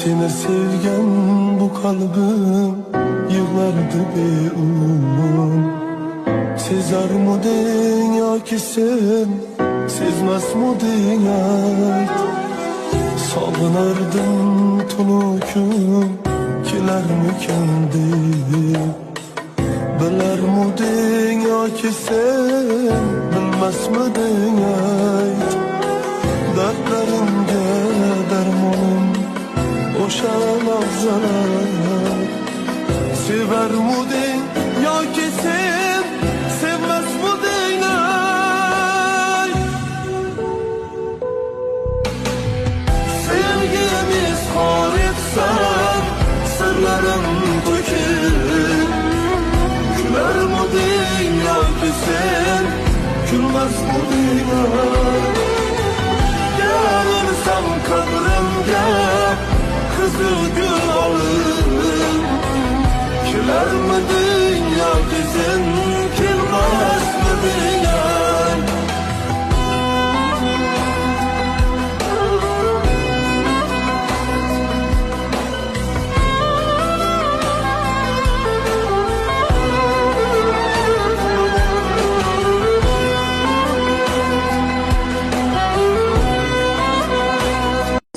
Seni sevgen bu kalbim yığlardı bir Sezar mı dünya ki sen sezmez mi dünya Sağınırdım tunuküm kiler mi kendi Biler mi dünya ki sen bilmez mi dünya Dertlerimge dermanım oşan ağzalar Sever mi dünya ki sen sevmez mi dünya Sevgimiz haripsen sırlarım dökül Güler mi dünya ki sen gülmez mi dünya Gelirsem kabrimge kızıl gül alır Güler mi dünya